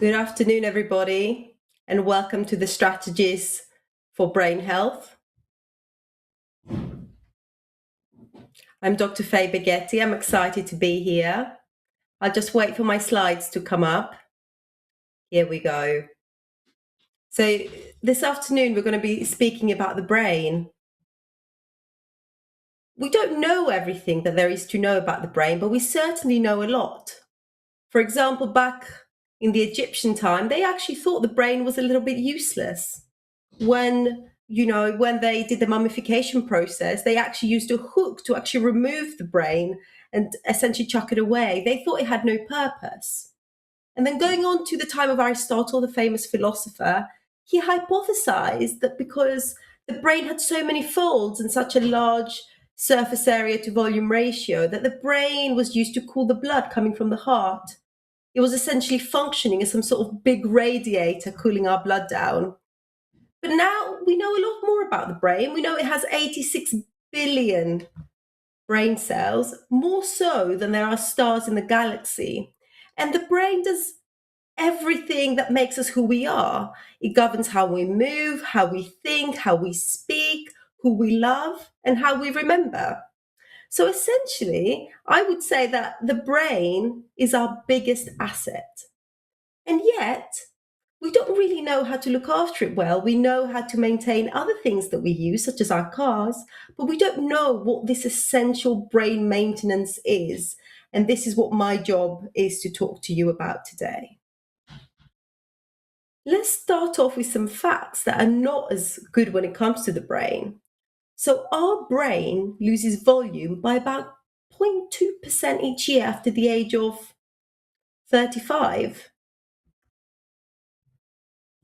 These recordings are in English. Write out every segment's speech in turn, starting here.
Good afternoon, everybody, and welcome to the Strategies for Brain Health. I'm Dr. Faye Begeti. I'm excited to be here. I'll just wait for my slides to come up. Here we go. So this afternoon, we're going to be speaking about the brain. We don't know everything that there is to know about the brain, but we certainly know a lot. For example, back in the Egyptian time, they actually thought the brain was a little bit useless. When they did the mummification process, they actually used a hook to actually remove the brain and essentially chuck it away. They thought it had no purpose. And then going on to the time of Aristotle, the famous philosopher, he hypothesized that because the brain had so many folds and such a large surface area to volume ratio, that the brain was used to cool the blood coming from the heart. It was essentially functioning as some sort of big radiator cooling our blood down. But now we know a lot more about the brain. We know it has 86 billion brain cells, more so than there are stars in the galaxy. And the brain does everything that makes us who we are. It governs how we move, how we think, how we speak, who we love, and how we remember. So essentially, I would say that the brain is our biggest asset. And yet, we don't really know how to look after it well. We know how to maintain other things that we use, such as our cars, but we don't know what this essential brain maintenance is. And this is what my job is to talk to you about today. Let's start off with some facts that are not as good when it comes to the brain. So our brain loses volume by about 0.2% each year after the age of 35.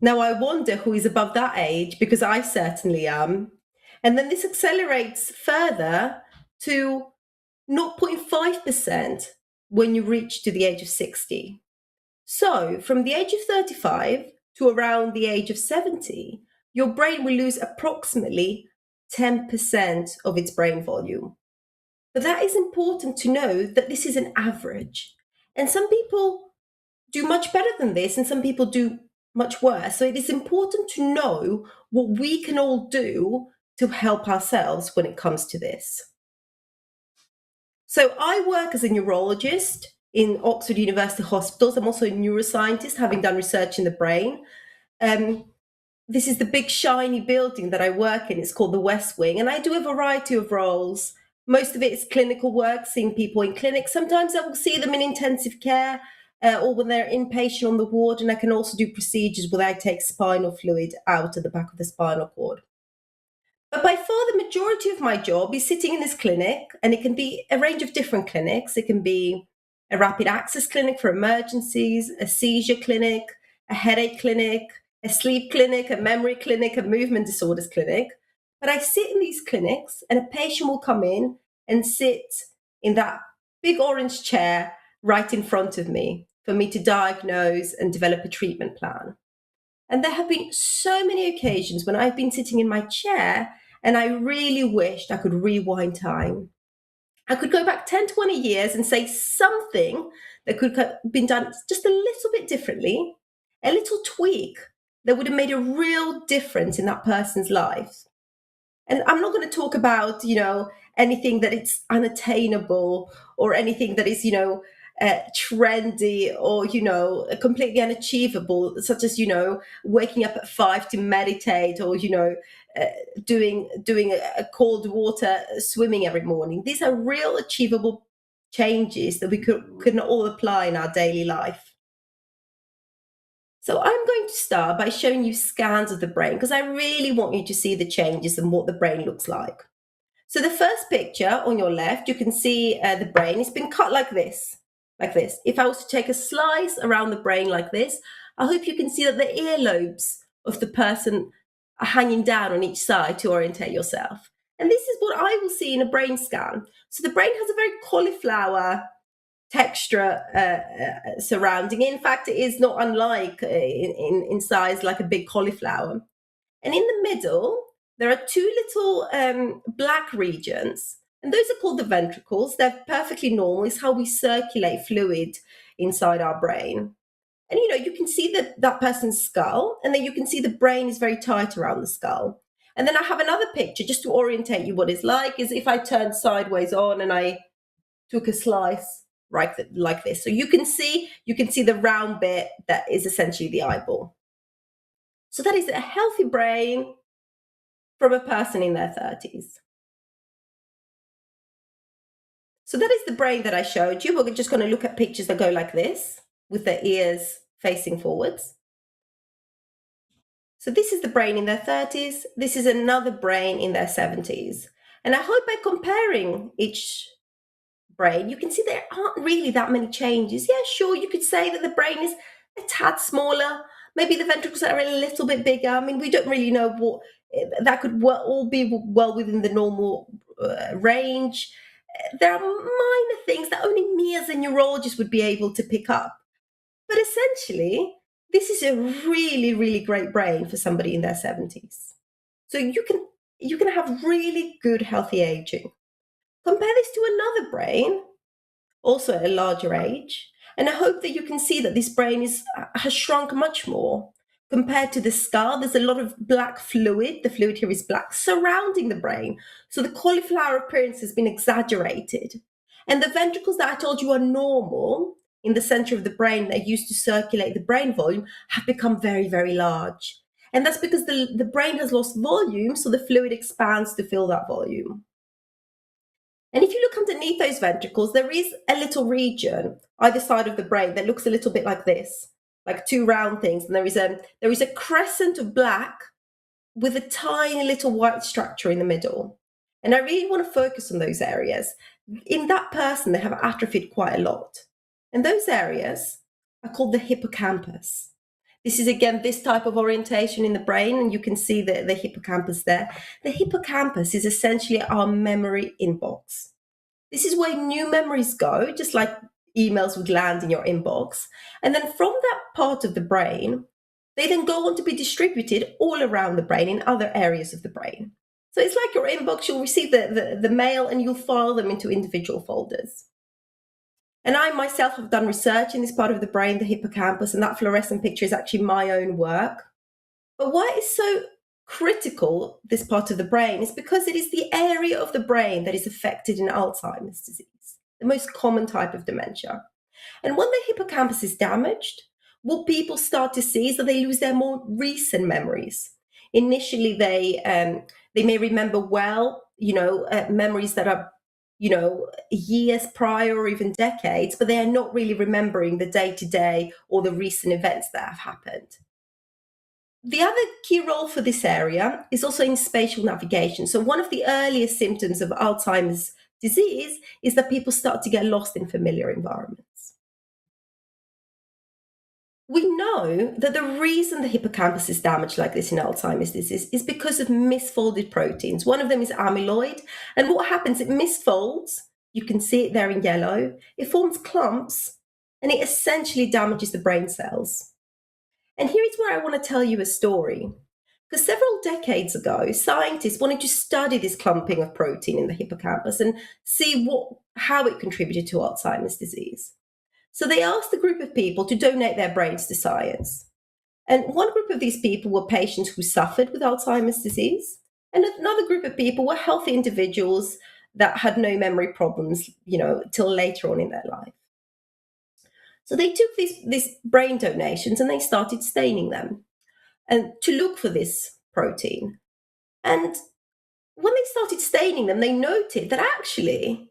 Now, I wonder who is above that age, because I certainly am. And then this accelerates further to 0.5% when you reach to the age of 60. So from the age of 35 to around the age of 70, your brain will lose approximately 10% of its brain volume. But that is important to know that this is an average. And some people do much better than this, and some people do much worse. So it is important to know what we can all do to help ourselves when it comes to this. So I work as a neurologist in Oxford University Hospitals. I'm also a neuroscientist, having done research in the brain. This is the big shiny building that I work in. It's called the West Wing, and I do a variety of roles. Most of it is clinical work, seeing people in clinics. Sometimes I will see them in intensive care, or when they're inpatient on the ward, and I can also do procedures where I take spinal fluid out of the back of the spinal cord. But by far the majority of my job is sitting in this clinic, and it can be a range of different clinics. It can be a rapid access clinic for emergencies, a seizure clinic, a headache clinic, a sleep clinic, a memory clinic, a movement disorders clinic. But I sit in these clinics, and a patient will come in and sit in that big orange chair right in front of me for me to diagnose and develop a treatment plan. And there have been so many occasions when I've been sitting in my chair and I really wished I could rewind time. I could go back 10, 20 years and say something that could have been done just a little bit differently, a little tweak that would have made a real difference in that person's life. And I'm not going to talk about, anything that it's unattainable or anything that is, trendy or, completely unachievable, such as, waking up at 5 to meditate or, doing a cold water swimming every morning. These are real achievable changes that we could all apply in our daily life. So I'm going to start by showing you scans of the brain because I really want you to see the changes and what the brain looks like. So the first picture on your left, you can see the brain. It's been cut like this. If I was to take a slice around the brain like this, I hope you can see that the earlobes of the person are hanging down on each side to orientate yourself. And this is what I will see in a brain scan. So the brain has a very cauliflower texture surrounding it. In fact, it is not unlike in size like a big cauliflower. And in the middle, there are two little black regions, and those are called the ventricles. They're perfectly normal. It's how we circulate fluid inside our brain. And you can see that person's skull, and then you can see the brain is very tight around the skull. And then I have another picture just to orientate you what it's like, is if I turned sideways on and I took a slice right like this. So you can see the round bit that is essentially the eyeball. So that is a healthy brain from a person in their 30s. So that is the brain that I showed you. We're just going to look at pictures that go like this, with the ears facing forwards. So this is the brain in their 30s. This is another brain in their 70s. And I hope by comparing each brain, you can see there aren't really that many changes. Yeah, sure, you could say that the brain is a tad smaller. Maybe the ventricles are a little bit bigger. I mean, we don't really know what that could all be well within the normal range. There are minor things that only me as a neurologist would be able to pick up. But essentially, this is a really, really great brain for somebody in their 70s. So you can have really good, healthy aging. Compare this to another brain, also at a larger age, and I hope that you can see that this brain has shrunk much more. Compared to the skull, there's a lot of black fluid. The fluid here is black, surrounding the brain. So the cauliflower appearance has been exaggerated. And the ventricles that I told you are normal in the center of the brain that used to circulate the brain volume have become very, very large. And that's because the brain has lost volume, so the fluid expands to fill that volume. And if you look underneath those ventricles, there is a little region either side of the brain that looks a little bit like this, like two round things. And there is a crescent of black with a tiny little white structure in the middle. And I really want to focus on those areas. In that person, they have atrophied quite a lot. And those areas are called the hippocampus. This is, again, this type of orientation in the brain, and you can see the hippocampus there. The hippocampus is essentially our memory inbox. This is where new memories go, just like emails would land in your inbox. And then from that part of the brain, they then go on to be distributed all around the brain in other areas of the brain. So it's like your inbox, you'll receive the mail and you'll file them into individual folders. And I myself have done research in this part of the brain, the hippocampus, and that fluorescent picture is actually my own work. But why it's so critical, this part of the brain, is because it is the area of the brain that is affected in Alzheimer's disease, the most common type of dementia. And when the hippocampus is damaged, what people start to see is that they lose their more recent memories. Initially, they may remember well, memories that are years prior or even decades, but they are not really remembering the day-to-day or the recent events that have happened. The other key role for this area is also in spatial navigation. So one of the earliest symptoms of Alzheimer's disease is that people start to get lost in familiar environments. We know that the reason the hippocampus is damaged like this in Alzheimer's disease is because of misfolded proteins. One of them is amyloid. And what happens, it misfolds. You can see it there in yellow. It forms clumps, and it essentially damages the brain cells. And here is where I want to tell you a story. Because several decades ago, scientists wanted to study this clumping of protein in the hippocampus and see how it contributed to Alzheimer's disease. So they asked a group of people to donate their brains to science. And one group of these people were patients who suffered with Alzheimer's disease. And another group of people were healthy individuals that had no memory problems, till later on in their life. So they took these brain donations and they started staining them and to look for this protein. And when they started staining them, they noted that actually,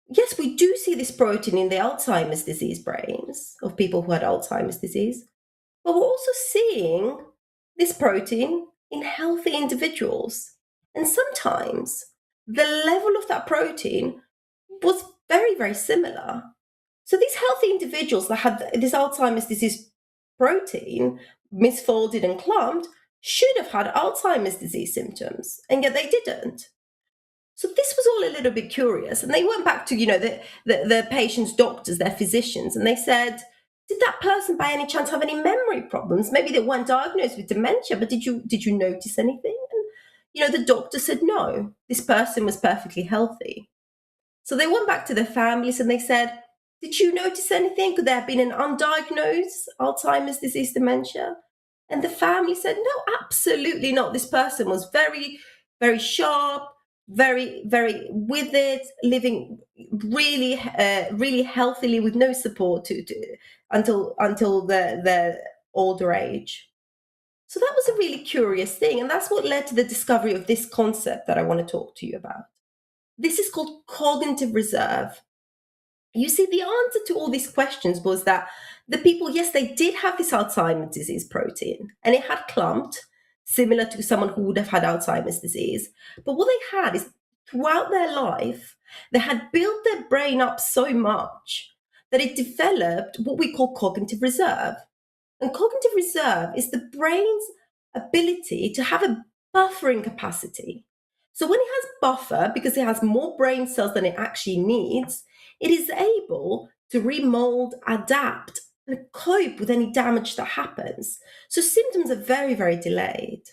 yes, we do see this protein in the Alzheimer's disease brains of people who had Alzheimer's disease, but we're also seeing this protein in healthy individuals. And sometimes the level of that protein was very, very similar. So these healthy individuals that had this Alzheimer's disease protein misfolded and clumped should have had Alzheimer's disease symptoms, and yet they didn't. So this was all a little bit curious. And they went back to, the patient's doctors, their physicians, and they said, did that person by any chance have any memory problems? Maybe they weren't diagnosed with dementia, but did you notice anything? And, the doctor said, no, this person was perfectly healthy. So they went back to their families and they said, Did you notice anything? Could there have been an undiagnosed Alzheimer's disease dementia? And the family said, no, absolutely not. This person was very, very sharp, very, very with it, living really, really healthily with no support until the older age. So that was a really curious thing. And that's what led to the discovery of this concept that I want to talk to you about. This is called cognitive reserve. You see, the answer to all these questions was that the people, yes, they did have this Alzheimer's disease protein and it had clumped, similar to someone who would have had Alzheimer's disease. But what they had is throughout their life, they had built their brain up so much that it developed what we call cognitive reserve. And cognitive reserve is the brain's ability to have a buffering capacity. So when it has buffer, because it has more brain cells than it actually needs, it is able to remold, adapt, and cope with any damage that happens. So symptoms are very, very delayed.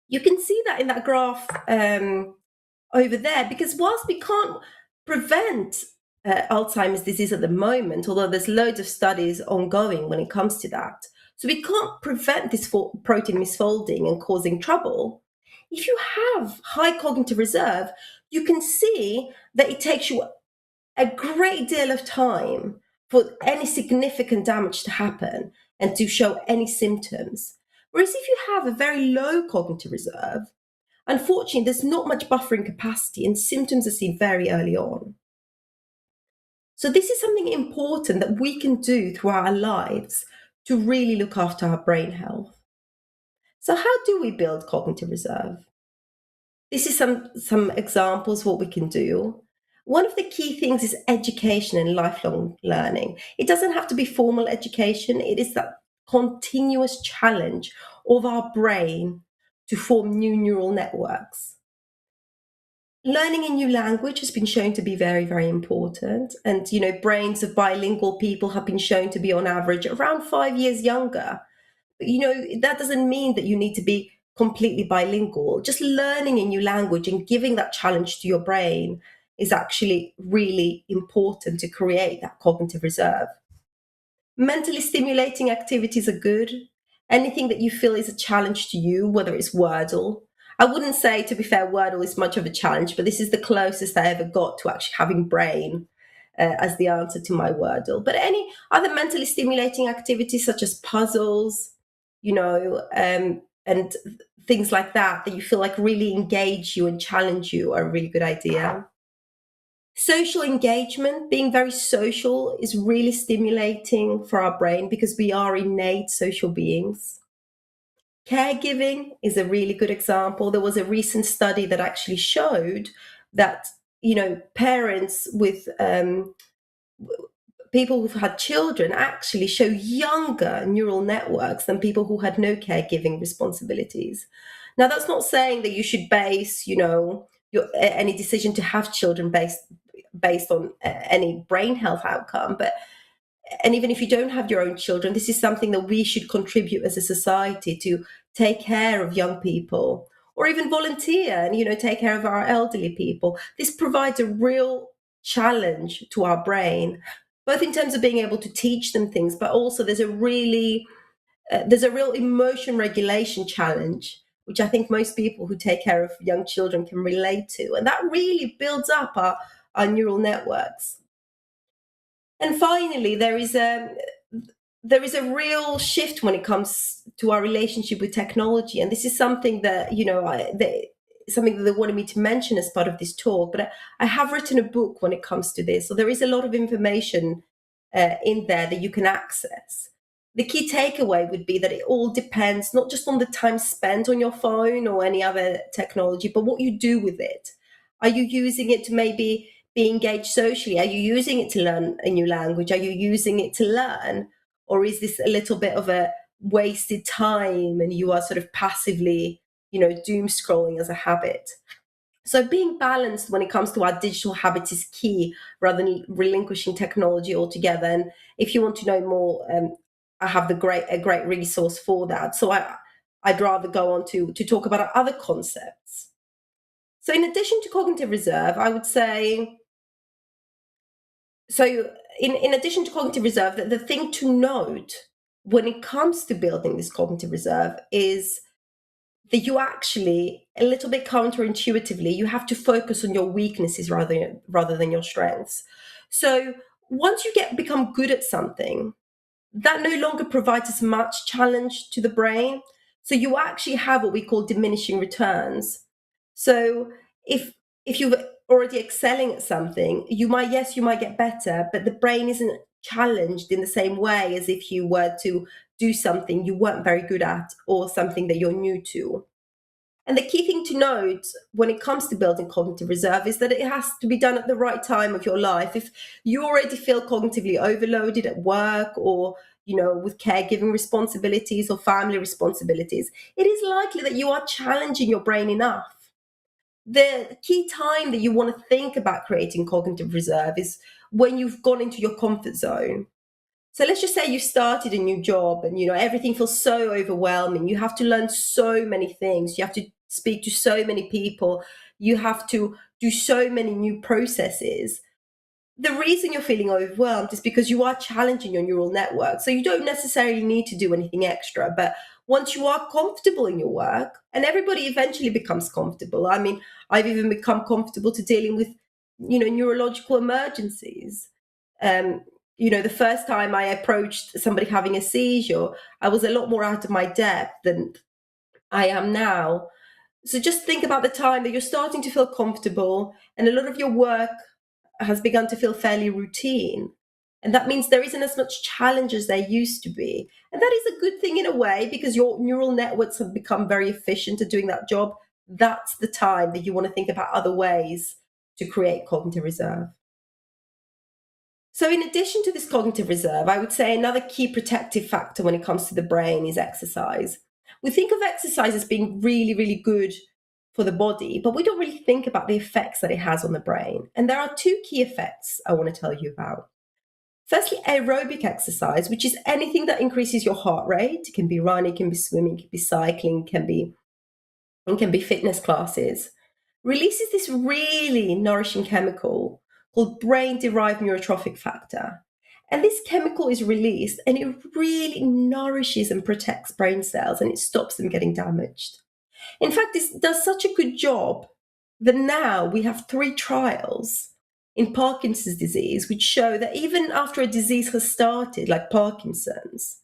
You can see that in that graph over there, because whilst we can't prevent Alzheimer's disease at the moment, although there's loads of studies ongoing when it comes to that. So we can't prevent this protein misfolding and causing trouble. If you have high cognitive reserve, you can see that it takes you a great deal of time for any significant damage to happen and to show any symptoms. Whereas if you have a very low cognitive reserve, unfortunately, there's not much buffering capacity and symptoms are seen very early on. So this is something important that we can do throughout our lives to really look after our brain health. So how do we build cognitive reserve? This is some examples what we can do. One of the key things is education and lifelong learning. It doesn't have to be formal education. It is that continuous challenge of our brain to form new neural networks. Learning a new language has been shown to be very, very important. And, brains of bilingual people have been shown to be on average around 5 years younger. But, that doesn't mean that you need to be completely bilingual. Just learning a new language and giving that challenge to your brain is actually really important to create that cognitive reserve. Mentally stimulating activities are good. Anything that you feel is a challenge to you, whether it's Wordle. I wouldn't say, to be fair, Wordle is much of a challenge, but this is the closest I ever got to actually having brain as the answer to my Wordle. But any other mentally stimulating activities, such as puzzles, and things like that you feel like really engage you and challenge you, are a really good idea. Social engagement, being very social, is really stimulating for our brain because we are innate social beings. Caregiving is a really good example. There was a recent study that actually showed that, parents with people who've had children actually show younger neural networks than people who had no caregiving responsibilities. Now, that's not saying that you should base, any decision to have children based on any brain health outcome, and even if you don't have your own children, this is something that we should contribute as a society to take care of young people, or even volunteer and take care of our elderly people. This provides a real challenge to our brain, both in terms of being able to teach them things, but also there's a real emotion regulation challenge, which I think most people who take care of young children can relate to, and that really builds up our neural networks. And finally, there is a real shift when it comes to our relationship with technology, and this is something that something that they wanted me to mention as part of this talk. But I have written a book when it comes to this, so there is a lot of information in there that you can access. The key takeaway would be that it all depends not just on the time spent on your phone or any other technology, but what you do with it. Are you using it to maybe be engaged socially? Are you using it to learn a new language? Are you using it to learn? Or is this a little bit of a wasted time and you are sort of passively, doom scrolling as a habit? So being balanced when it comes to our digital habits is key, rather than relinquishing technology altogether. And if you want to know more, I have a great resource for that. So I'd rather go on to talk about other concepts. So in addition to cognitive reserve, I would say So, in addition to cognitive reserve, the thing to note when it comes to building this cognitive reserve is that you actually, a little bit counterintuitively, you have to focus on your weaknesses rather than your strengths. So once you become good at something, that no longer provides as much challenge to the brain. So you actually have what we call diminishing returns. So if you're already excelling at something, you might get better, but the brain isn't challenged in the same way as if you were to do something you weren't very good at or something that you're new to. And the key thing to note when it comes to building cognitive reserve is that it has to be done at the right time of your life. If you already feel cognitively overloaded at work or with caregiving responsibilities or family responsibilities, it is likely that you are challenging your brain enough. The key time that you want to think about creating cognitive reserve is when you've gone into your comfort zone. So let's just say you started a new job and everything feels so overwhelming. You have to learn so many things. You have to speak to so many people. You have to do so many new processes. The reason you're feeling overwhelmed is because you are challenging your neural network. So you don't necessarily need to do anything extra. But once you are comfortable in your work, and everybody eventually becomes comfortable. I mean, I've even become comfortable to dealing with, neurological emergencies. Um, the first time I approached somebody having a seizure, I was a lot more out of my depth than I am now. So just think about the time that you're starting to feel comfortable and a lot of your work has begun to feel fairly routine. And that means there isn't as much challenge as there used to be. And that is a good thing in a way because your neural networks have become very efficient at doing that job. That's the time that you want to think about other ways to create cognitive reserve. So, in addition to this cognitive reserve, I would say another key protective factor when it comes to the brain is exercise. We think of exercise as being really, really good for the body, but we don't really think about the effects that it has on the brain. And there are two key effects I want to tell you about. Firstly, aerobic exercise, which is anything that increases your heart rate. It can be running, it can be swimming, it can be cycling, it can be fitness classes, releases this really nourishing chemical called brain derived neurotrophic factor. And this chemical is released and it really nourishes and protects brain cells and it stops them getting damaged. In fact, this does such a good job that now we have 3 trials in Parkinson's disease which show that even after a disease has started, like Parkinson's,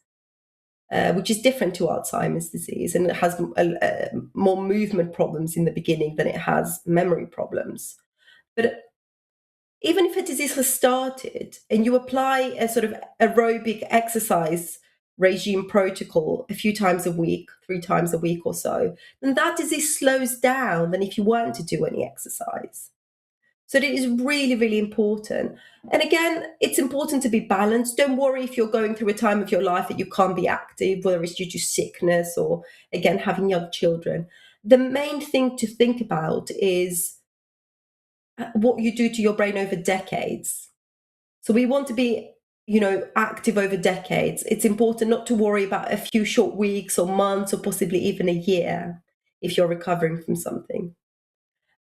which is different to Alzheimer's disease, and it has more movement problems in the beginning than it has memory problems. But even if a disease has started and you apply a sort of aerobic exercise regime protocol a few times a week, 3 times a week or so, then that disease slows down than if you weren't to do any exercise. So it is really, really important. And again, it's important to be balanced. Don't worry if you're going through a time of your life that you can't be active, whether it's due to sickness or, again, having young children. The main thing to think about is what you do to your brain over decades. So we want to be, active over decades. It's important not to worry about a few short weeks or months or possibly even a year if you're recovering from something.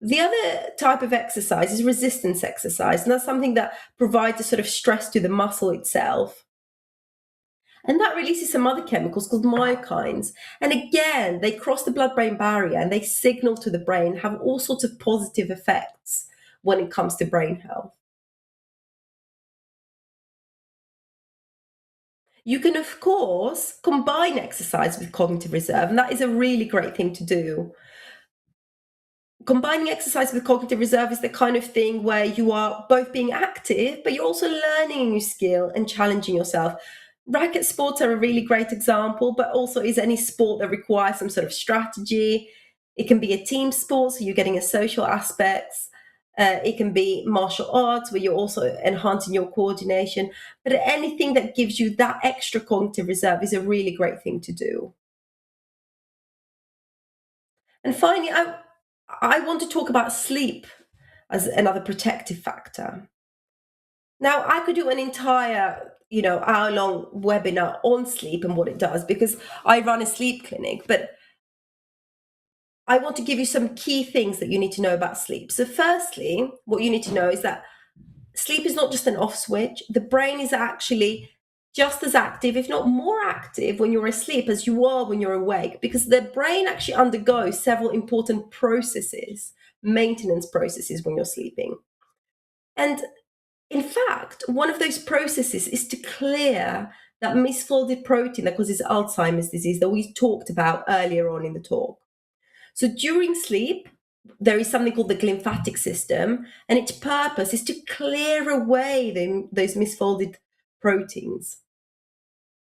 The other type of exercise is resistance exercise, and that's something that provides a sort of stress to the muscle itself. And that releases some other chemicals called myokines. And again, they cross the blood brain barrier and they signal to the brain, have all sorts of positive effects when it comes to brain health. You can, of course, combine exercise with cognitive reserve, and that is a really great thing to do. Combining exercise with cognitive reserve is the kind of thing where you are both being active, but you're also learning a new skill and challenging yourself. Racket sports are a really great example, but also is any sport that requires some sort of strategy. It can be a team sport, so you're getting a social aspects. It can be martial arts, where you're also enhancing your coordination. But anything that gives you that extra cognitive reserve is a really great thing to do. And finally, I want to talk about sleep as another protective factor. Now, I could do an entire, hour-long webinar on sleep and what it does because I run a sleep clinic, but I want to give you some key things that you need to know about sleep. So firstly, what you need to know is that sleep is not just an off switch. The brain is actually just as active, if not more active, when you're asleep as you are when you're awake, because the brain actually undergoes several important processes, maintenance processes when you're sleeping. And in fact, one of those processes is to clear that misfolded protein that causes Alzheimer's disease that we talked about earlier on in the talk. So during sleep, there is something called the glymphatic system, and its purpose is to clear away those misfolded proteins.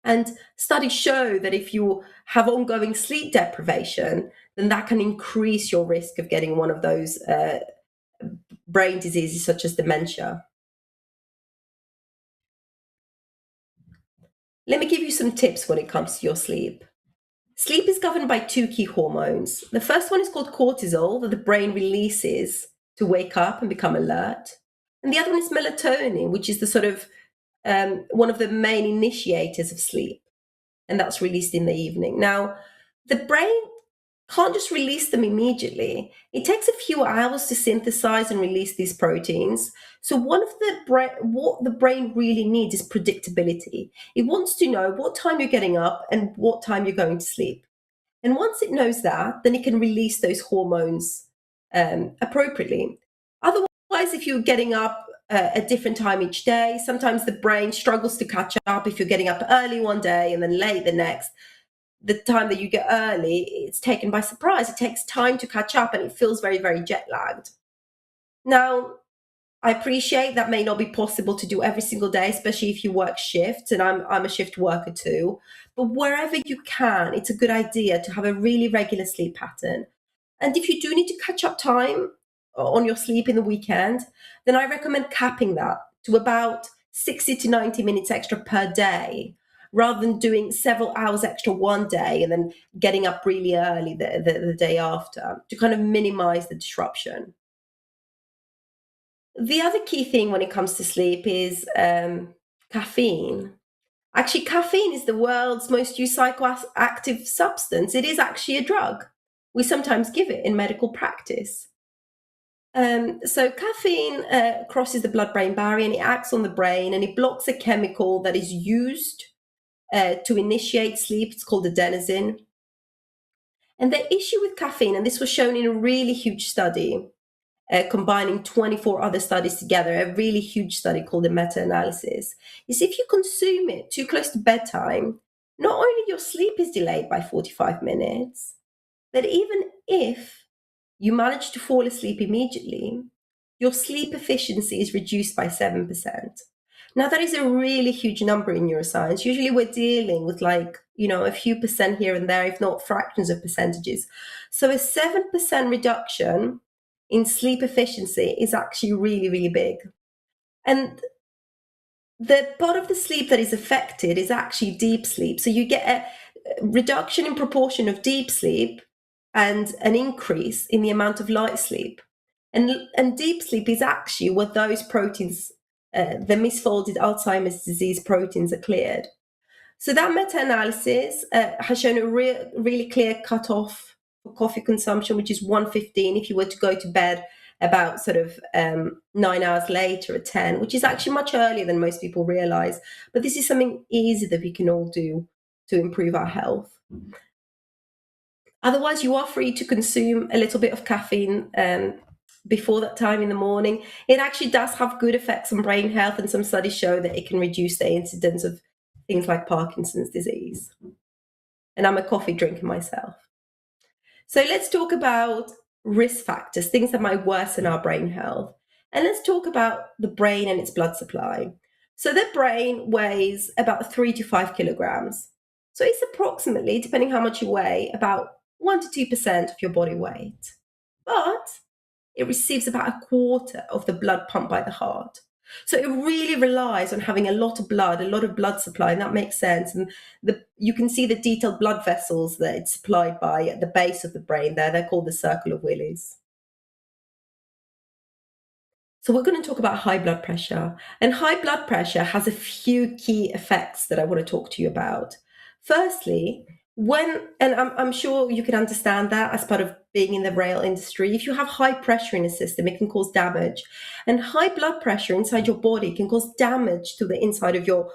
And studies show that if you have ongoing sleep deprivation, then that can increase your risk of getting one of those brain diseases such as dementia. Let me give you some tips when it comes to your sleep. Sleep is governed by two key hormones. The first one is called cortisol, that the brain releases to wake up and become alert. And the other one is melatonin, which is the sort of one of the main initiators of sleep. And that's released in the evening. Now, the brain can't just release them immediately. It takes a few hours to synthesize and release these proteins. So what the brain really needs is predictability. It wants to know what time you're getting up and what time you're going to sleep. And once it knows that, then it can release those hormones appropriately. Otherwise, if you're getting up a different time each day, sometimes the brain struggles to catch up. If you're getting up early one day and then late the next, the time that you get early, it's taken by surprise. It takes time to catch up and it feels very, very jet lagged. Now, I appreciate that may not be possible to do every single day, especially if you work shifts, and I'm a shift worker too. But wherever you can, it's a good idea to have a really regular sleep pattern. And if you do need to catch up time on your sleep in the weekend, then I recommend capping that to about 60 to 90 minutes extra per day, rather than doing several hours extra one day and then getting up really early the day after, to kind of minimize the disruption. The other key thing when it comes to sleep is caffeine. Actually, caffeine is the world's most used psychoactive substance. It is actually a drug. We sometimes give it in medical practice. So caffeine crosses the blood-brain barrier and it acts on the brain and it blocks a chemical that is used to initiate sleep. It's called adenosine. And the issue with caffeine, and this was shown in a really huge study, combining 24 other studies together, a really huge study called a meta-analysis, is if you consume it too close to bedtime, not only your sleep is delayed by 45 minutes, but even if you manage to fall asleep immediately, your sleep efficiency is reduced by 7%. Now, that is a really huge number in neuroscience. Usually we're dealing with a few percent here and there, if not fractions of percentages. So a 7% reduction in sleep efficiency is actually really, really big. And the part of the sleep that is affected is actually deep sleep. So you get a reduction in proportion of deep sleep and an increase in the amount of light sleep. And deep sleep is actually where those proteins, the misfolded Alzheimer's disease proteins, are cleared. So that meta-analysis has shown a really clear cutoff for coffee consumption, which is 1:15 if you were to go to bed about sort of 9 hours later at 10, which is actually much earlier than most people realize. But this is something easy that we can all do to improve our health. Otherwise, you are free to consume a little bit of caffeine before that time in the morning. It actually does have good effects on brain health, and some studies show that it can reduce the incidence of things like Parkinson's disease. And I'm a coffee drinker myself. So let's talk about risk factors, things that might worsen our brain health. And let's talk about the brain and its blood supply. So the brain weighs about 3 to 5 kilograms. So it's approximately, depending how much you weigh, about 1 to 2% of your body weight. But it receives about a quarter of the blood pumped by the heart. So it really relies on having a lot of blood supply, and that makes sense. And you can see the detailed blood vessels that it's supplied by at the base of the brain there. They're called the circle of Willis. So we're going to talk about high blood pressure. And high blood pressure has a few key effects that I want to talk to you about. Firstly, and I'm sure you can understand that as part of being in the rail industry, if you have high pressure in the system, it can cause damage. And high blood pressure inside your body can cause damage to the inside of your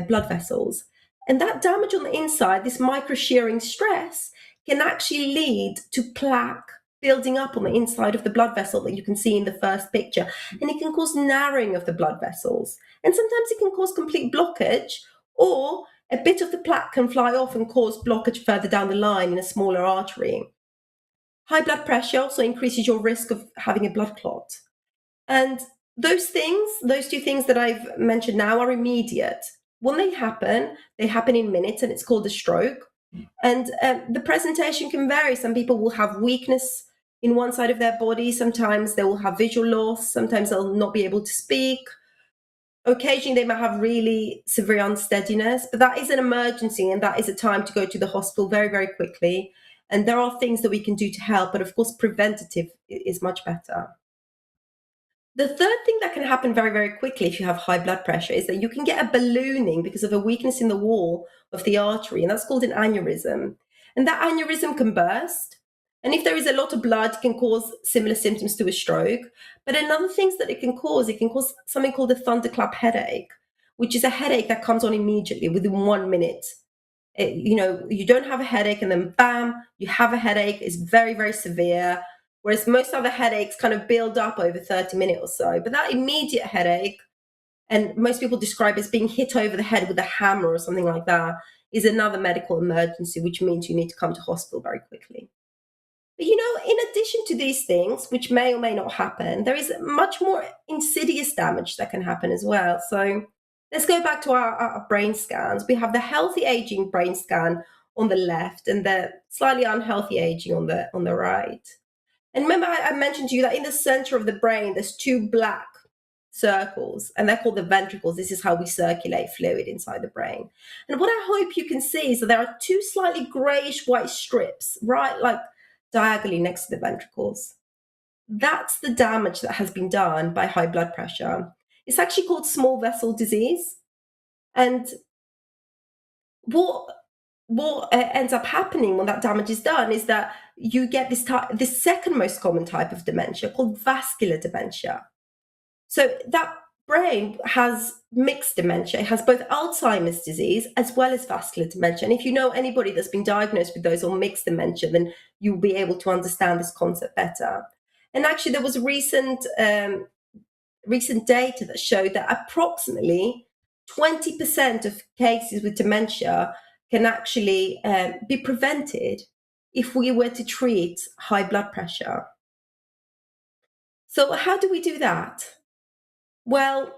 blood vessels. And that damage on the inside, this micro shearing stress, can actually lead to plaque building up on the inside of the blood vessel that you can see in the first picture. And it can cause narrowing of the blood vessels. And sometimes it can cause complete blockage, or a bit of the plaque can fly off and cause blockage further down the line in a smaller artery. High blood pressure also increases your risk of having a blood clot. And those things, those two things that I've mentioned now, are immediate. When they happen in minutes, and it's called a stroke. And the presentation can vary. Some people will have weakness in one side of their body. Sometimes they will have visual loss. Sometimes they'll not be able to speak. Occasionally, they might have really severe unsteadiness, but that is an emergency, and that is a time to go to the hospital very, very quickly. And there are things that we can do to help, but of course, preventative is much better. The third thing that can happen very, very quickly if you have high blood pressure is that you can get a ballooning because of a weakness in the wall of the artery, and that's called an aneurysm. And that aneurysm can burst. And if there is a lot of blood, it can cause similar symptoms to a stroke. But another thing that it can cause something called a thunderclap headache, which is a headache that comes on immediately within 1 minute. You don't have a headache, and then bam, you have a headache. It's very, very severe. Whereas most other headaches kind of build up over 30 minutes or so. But that immediate headache, and most people describe as being hit over the head with a hammer or something like that, is another medical emergency, which means you need to come to hospital very quickly. But in addition to these things, which may or may not happen, there is much more insidious damage that can happen as well. So let's go back to our brain scans. We have the healthy aging brain scan on the left and the slightly unhealthy aging on the right. And remember, I mentioned to you that in the center of the brain, there's two black circles, and they're called the ventricles. This is how we circulate fluid inside the brain. And what I hope you can see is that there are two slightly grayish white strips, right, like diagonally next to the ventricles. That's the damage that has been done by high blood pressure. It's actually called small vessel disease. And what ends up happening when that damage is done is that you get this second most common type of dementia called vascular dementia. So that brain has mixed dementia. It has both Alzheimer's disease as well as vascular dementia. And if you know anybody that's been diagnosed with those or mixed dementia, then you'll be able to understand this concept better. And actually, there was recent data that showed that approximately 20% of cases with dementia can actually be prevented if we were to treat high blood pressure. So how do we do that? Well,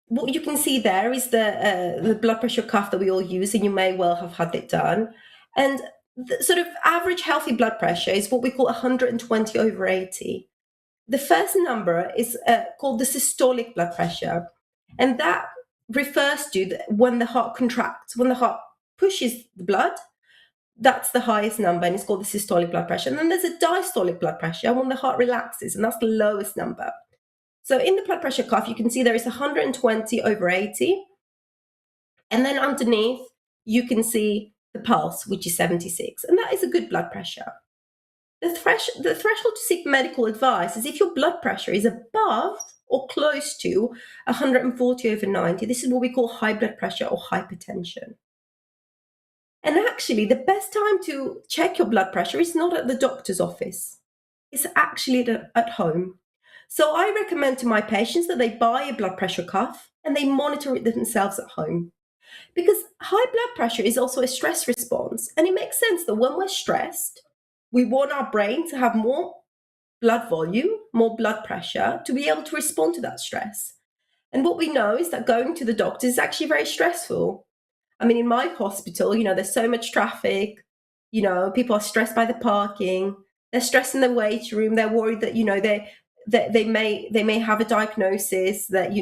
what you can see there is the blood pressure cuff that we all use, and you may well have had it done. And the sort of average healthy blood pressure is what we call 120/80. The first number is called the systolic blood pressure, and that refers to when the heart contracts, when the heart pushes the blood. That's the highest number, and it's called the systolic blood pressure. And then there's a diastolic blood pressure when the heart relaxes, and that's the lowest number. So in the blood pressure cuff, you can see there is 120/80. And then underneath, you can see the pulse, which is 76. And that is a good blood pressure. The threshold to seek medical advice is if your blood pressure is above or close to 140/90. This is what we call high blood pressure or hypertension. And actually, the best time to check your blood pressure is not at the doctor's office. It's actually at home. So I recommend to my patients that they buy a blood pressure cuff and they monitor it themselves at home. Because high blood pressure is also a stress response. And it makes sense that when we're stressed, we want our brain to have more blood volume, more blood pressure to be able to respond to that stress. And what we know is that going to the doctor is actually very stressful. I mean, in my hospital, there's so much traffic, people are stressed by the parking, they're stressed in the waiting room, they're worried that, they may have a diagnosis that,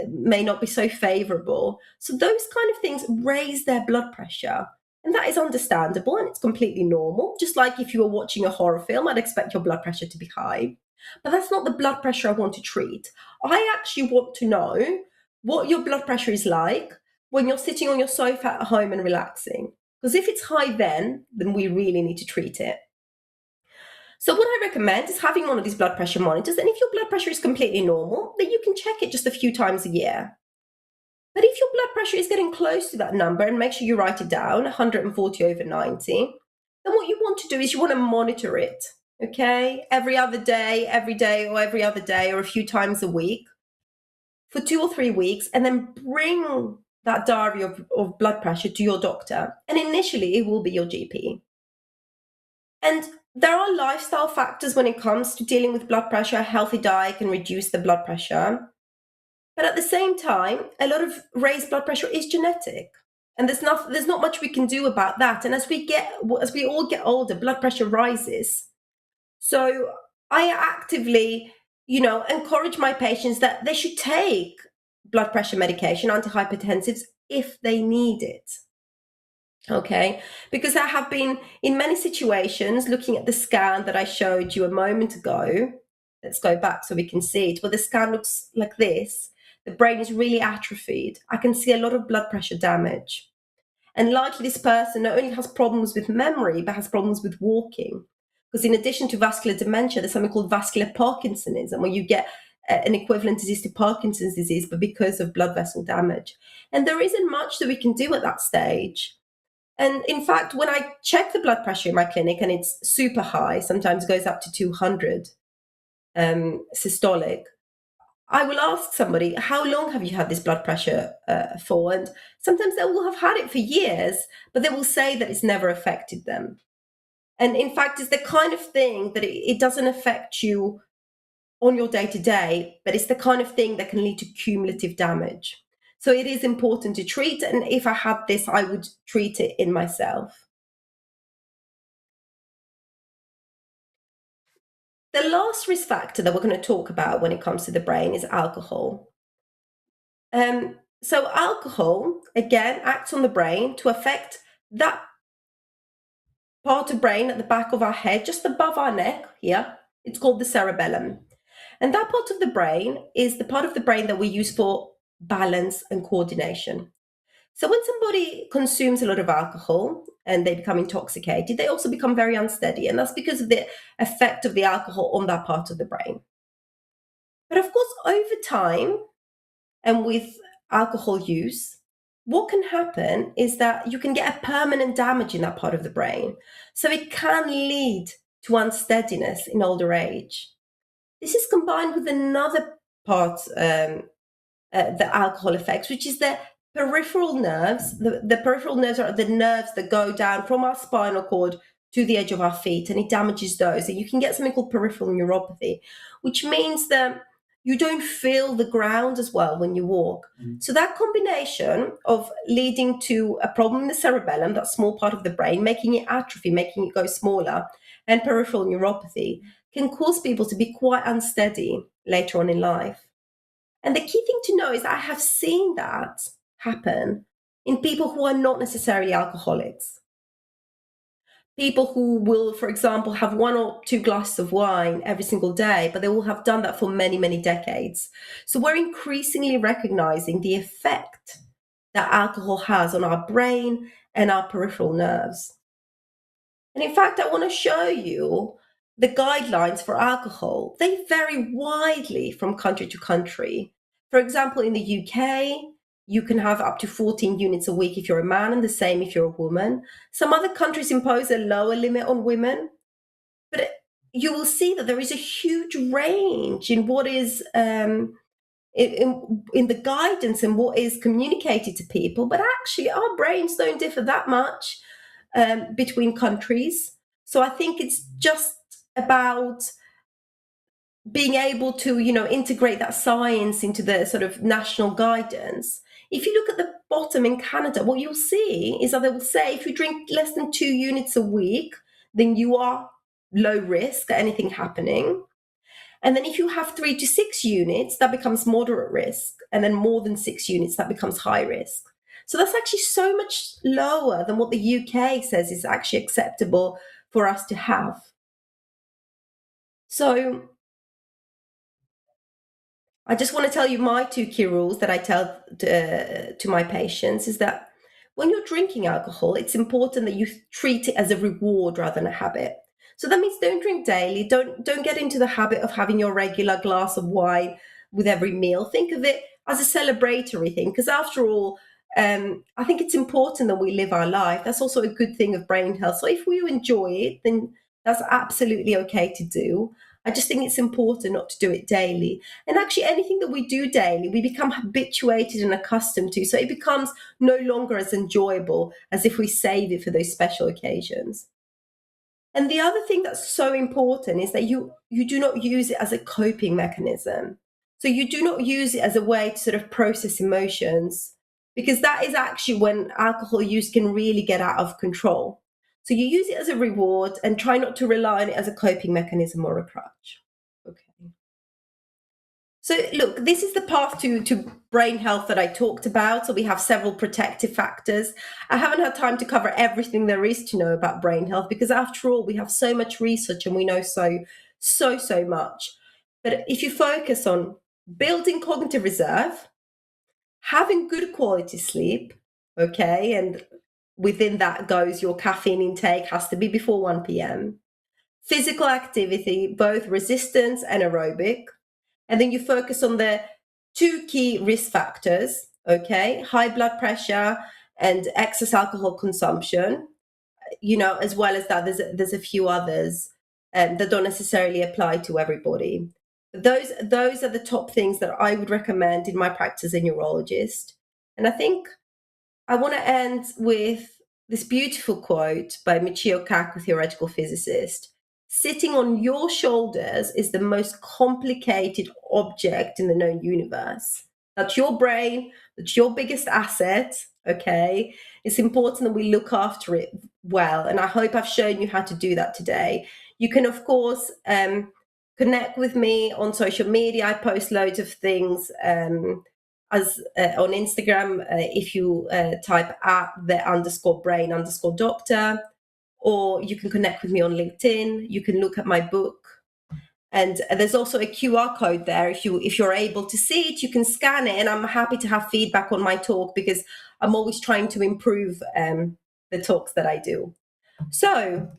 may not be so favorable. So those kind of things raise their blood pressure. And that is understandable and it's completely normal. Just like if you were watching a horror film, I'd expect your blood pressure to be high. But that's not the blood pressure I want to treat. I actually want to know what your blood pressure is like when you're sitting on your sofa at home and relaxing. Because if it's high then we really need to treat it. So what I recommend is having one of these blood pressure monitors. And if your blood pressure is completely normal, then you can check it just a few times a year. But if your blood pressure is getting close to that number, and make sure you write it down, 140/90, then what you want to do is you want to monitor it, okay? Every other day, every day, or every other day, or a few times a week for 2 or 3 weeks, and then bring that diary of blood pressure to your doctor. And initially, it will be your GP. And there are lifestyle factors when it comes to dealing with blood pressure. A healthy diet can reduce the blood pressure. But at the same time, a lot of raised blood pressure is genetic. And there's not much we can do about that. And as we all get older, blood pressure rises. So I actively, encourage my patients that they should take blood pressure medication, antihypertensives, if they need it. Okay, because I have been in many situations looking at the scan that I showed you a moment ago. Let's go back so we can see it. Well, the scan looks like this. The brain is really atrophied. I can see a lot of blood pressure damage. And likely this person not only has problems with memory, but has problems with walking. Because in addition to vascular dementia, there's something called vascular Parkinsonism, where you get an equivalent disease to Parkinson's disease, but because of blood vessel damage. And there isn't much that we can do at that stage. And in fact, when I check the blood pressure in my clinic and it's super high, sometimes goes up to 200 systolic, I will ask somebody, how long have you had this blood pressure for? And sometimes they will have had it for years, but they will say that it's never affected them. And in fact, it's the kind of thing that it doesn't affect you on your day to day, but it's the kind of thing that can lead to cumulative damage. So it is important to treat. And if I had this, I would treat it in myself. The last risk factor that we're going to talk about when it comes to the brain is alcohol. So alcohol, again, acts on the brain to affect that part of brain at the back of our head, just above our neck here. It's called the cerebellum. And that part of the brain is the part of the brain that we use for balance and coordination. So when somebody consumes a lot of alcohol and they become intoxicated, they also become very unsteady. And that's because of the effect of the alcohol on that part of the brain. But of course, over time and with alcohol use, what can happen is that you can get a permanent damage in that part of the brain. So it can lead to unsteadiness in older age. This is combined with another part that alcohol affects, which is the peripheral nerves. The peripheral nerves are the nerves that go down from our spinal cord to the edge of our feet, and it damages those. And you can get something called peripheral neuropathy, which means that you don't feel the ground as well when you walk. So that combination of leading to a problem in the cerebellum, that small part of the brain, making it atrophy, making it go smaller, and peripheral neuropathy can cause people to be quite unsteady later on in life. And the key thing to know is that I have seen that happen in people who are not necessarily alcoholics. People who will, for example, have 1 or 2 glasses of wine every single day, but they will have done that for many, many decades. So we're increasingly recognizing the effect that alcohol has on our brain and our peripheral nerves. And in fact, I want to show you the guidelines for alcohol. They vary widely from country to country. For example, in the UK, you can have up to 14 units a week if you're a man, and the same if you're a woman. Some other countries impose a lower limit on women, but you will see that there is a huge range in what is in the guidance and what is communicated to people. But actually, our brains don't differ that much between countries. So I think it's just about being able to, integrate that science into the sort of national guidance. If you look at the bottom in Canada, what you'll see is that they will say if you drink less than 2 units a week, then you are low risk at anything happening. And then if you have 3 to 6 units, that becomes moderate risk. And then more than 6 units, that becomes high risk. So that's actually so much lower than what the UK says is actually acceptable for us to have. So I just want to tell you my 2 key rules that I tell to my patients is that when you're drinking alcohol, it's important that you treat it as a reward rather than a habit. So that means don't drink daily. Don't get into the habit of having your regular glass of wine with every meal. Think of it as a celebratory thing, because after all, I think it's important that we live our life. That's also a good thing of brain health. So if we enjoy it, then that's absolutely okay to do. I just think it's important not to do it daily. And actually, anything that we do daily, we become habituated and accustomed to. So it becomes no longer as enjoyable as if we save it for those special occasions. And the other thing that's so important is that you do not use it as a coping mechanism. So you do not use it as a way to sort of process emotions, because that is actually when alcohol use can really get out of control. So you use it as a reward and try not to rely on it as a coping mechanism or a crutch. Okay. So look, this is the path to brain health that I talked about. So we have several protective factors. I haven't had time to cover everything there is to know about brain health, because after all, we have so much research and we know so much. But if you focus on building cognitive reserve, having good quality sleep, okay, and within that goes your caffeine intake has to be before 1 p.m. Physical activity, both resistance and aerobic, and then you focus on the two key risk factors, okay? High blood pressure and excess alcohol consumption, as well as that, there's a few others that don't necessarily apply to everybody. Those are the top things that I would recommend in my practice as a neurologist. And I think I want to end with this beautiful quote by Michio Kaku, theoretical physicist. Sitting on your shoulders is the most complicated object in the known universe. That's your brain, that's your biggest asset, okay? It's important that we look after it well, and I hope I've shown you how to do that today. You can, of course, connect with me on social media. I post loads of things as on Instagram, if you type at @the_brain_doctor, or you can connect with me on LinkedIn. You can look at my book, and there's also a QR code there. If you're able to see it, you can scan it, and I'm happy to have feedback on my talk, because I'm always trying to improve the talks that I do. So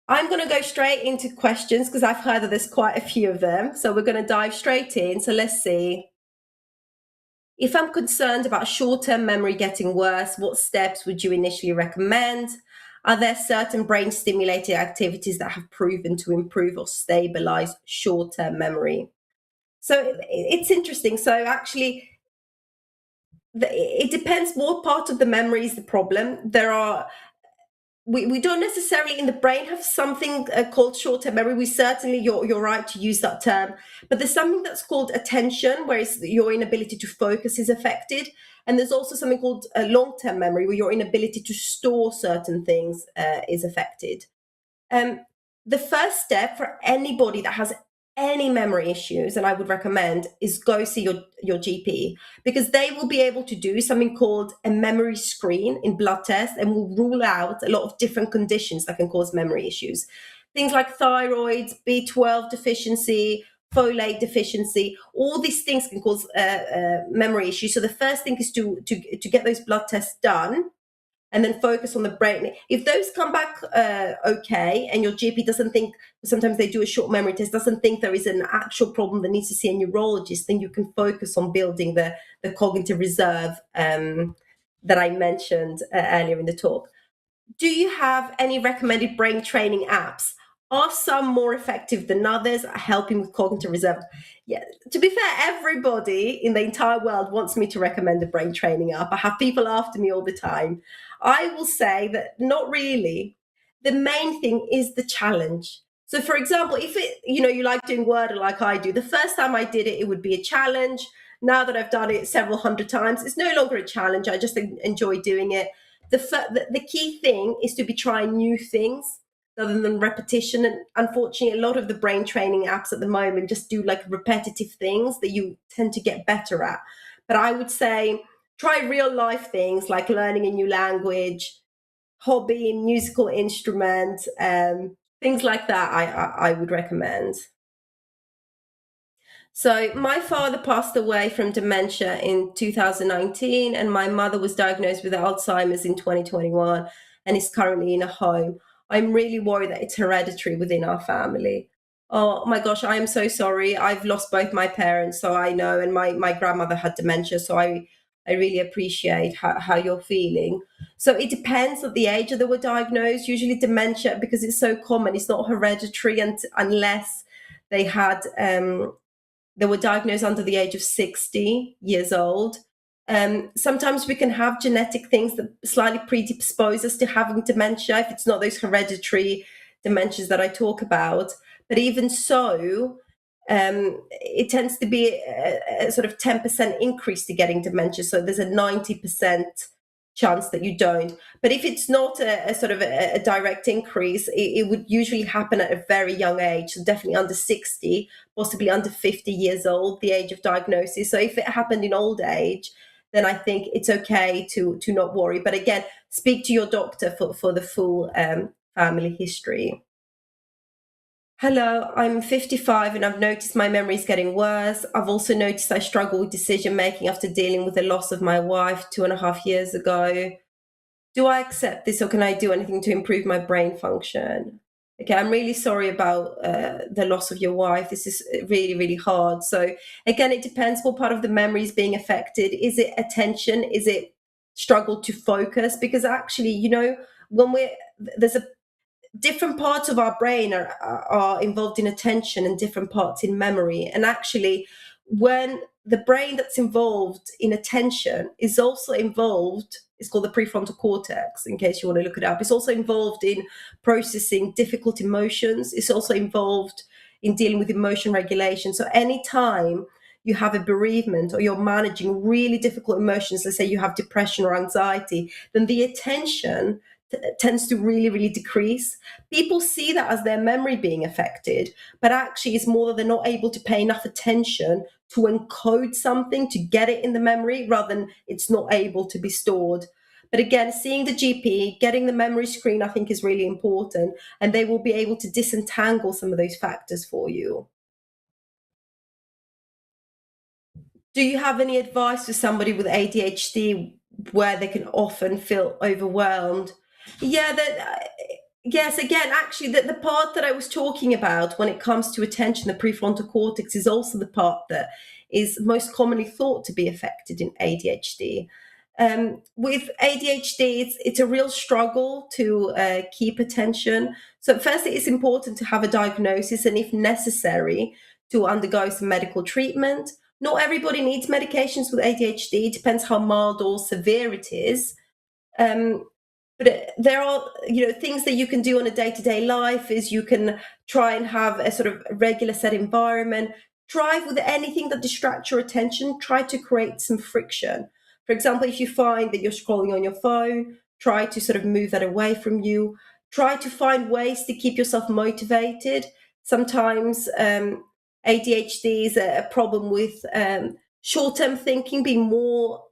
I'm going to go straight into questions, because I've heard that there's quite a few of them. So we're going to dive straight in. So let's see. If I'm concerned about short-term memory getting worse, what steps would you initially recommend? Are there certain brain stimulating activities that have proven to improve or stabilize short-term memory? So it's interesting. So actually, it depends what part of the memory is the problem. We don't necessarily in the brain have something called short-term memory. We certainly, you're right to use that term, but there's something that's called attention, where your inability to focus is affected. And there's also something called long-term memory, where your inability to store certain things is affected. The first step for anybody that has any memory issues, and I would recommend, is go see your GP, because they will be able to do something called a memory screen in blood test, and will rule out a lot of different conditions that can cause memory issues. Things like thyroid, B12 deficiency, folate deficiency, all these things can cause memory issues. So the first thing is to get those blood tests done, and then focus on the brain. If those come back okay, and your GP doesn't think, sometimes they do a short memory test, doesn't think there is an actual problem that needs to see a neurologist, then you can focus on building the cognitive reserve that I mentioned earlier in the talk. Do you have any recommended brain training apps? Are some more effective than others at helping with cognitive reserve? Yeah, to be fair, everybody in the entire world wants me to recommend a brain training app. I have people after me all the time. I will say that not really. The main thing is the challenge. So for example, if you like doing Wordle like I do, the first time I did it, it would be a challenge. Now that I've done it several hundred times, it's no longer a challenge. I just enjoy doing it. The key thing is to be trying new things rather than repetition. And unfortunately, a lot of the brain training apps at the moment just do like repetitive things that you tend to get better at. But I would say try real life things like learning a new language, hobby, musical instrument, things like that. I would recommend. So my father passed away from dementia in 2019, and my mother was diagnosed with Alzheimer's in 2021 and is currently in a home. I'm really worried that it's hereditary within our family. Oh my gosh, I am so sorry. I've lost both my parents, so I know, and my grandmother had dementia, so I really appreciate how you're feeling. So it depends on the age that they were diagnosed. Usually dementia, because it's so common, it's not hereditary, and unless they had they were diagnosed under the age of 60 years old. Sometimes we can have genetic things that slightly predispose us to having dementia if it's not those hereditary dementias that I talk about. But even so, it tends to be a sort of 10% increase to getting dementia. So there's a 90% chance that you don't. But if it's not a sort of a direct increase, it would usually happen at a very young age, so definitely under 60, possibly under 50 years old, the age of diagnosis. So if it happened in old age, then I think it's okay to not worry. But again, speak to your doctor for the full family history. Hello, I'm 55 and I've noticed my memory is getting worse. I've also noticed I struggle with decision making after dealing with the loss of my wife 2.5 years ago. Do I accept this or can I do anything to improve my brain function? Okay, I'm really sorry about the loss of your wife. This is really, really hard. So, again, it depends what part of the memory is being affected. Is it attention? Is it struggle to focus? Because actually, when there's a different parts of our brain are involved in attention and different parts in memory. And actually, when the brain that's involved in attention is also involved, it's called the prefrontal cortex, in case you want to look it up. It's also involved in processing difficult emotions. It's also involved in dealing with emotion regulation. So anytime you have a bereavement or you're managing really difficult emotions, let's say you have depression or anxiety, then the attention tends to really, really decrease. People see that as their memory being affected, but actually it's more that they're not able to pay enough attention to encode something to get it in the memory rather than it's not able to be stored. But again, seeing the GP, getting the memory screen, I think is really important, and they will be able to disentangle some of those factors for you. Do you have any advice for somebody with ADHD where they can often feel overwhelmed? Yeah, yes, again, actually, the part that I was talking about when it comes to attention, the prefrontal cortex, is also the part that is most commonly thought to be affected in ADHD. With ADHD, it's a real struggle to keep attention. So, firstly, it's important to have a diagnosis and, if necessary, to undergo some medical treatment. Not everybody needs medications with ADHD. It depends how mild or severe it is. Um, but there are, things that you can do on a day-to-day life is you can try and have a sort of regular set environment. Try with anything that distracts your attention. Try to create some friction. For example, if you find that you're scrolling on your phone, try to sort of move that away from you. Try to find ways to keep yourself motivated. Sometimes ADHD is a problem with short-term thinking being more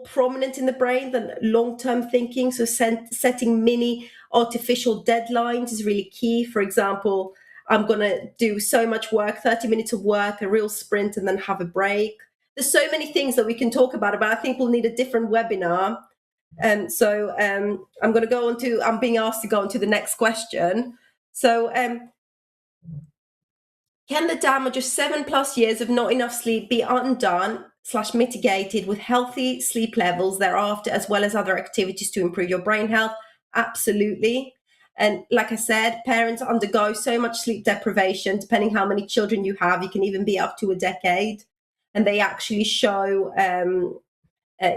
prominent in the brain than long-term thinking. So setting mini artificial deadlines is really key. For example, I'm going to do so much work, 30 minutes of work, a real sprint, and then have a break. There's so many things that we can talk about, but I think we'll need a different webinar. I'm being asked to go on to the next question. So can the damage of 7+ years of not enough sleep be undone/mitigated with healthy sleep levels thereafter, as well as other activities to improve your brain health? Absolutely. And like I said, parents undergo so much sleep deprivation, depending how many children you have, you can even be up to a decade. And they actually show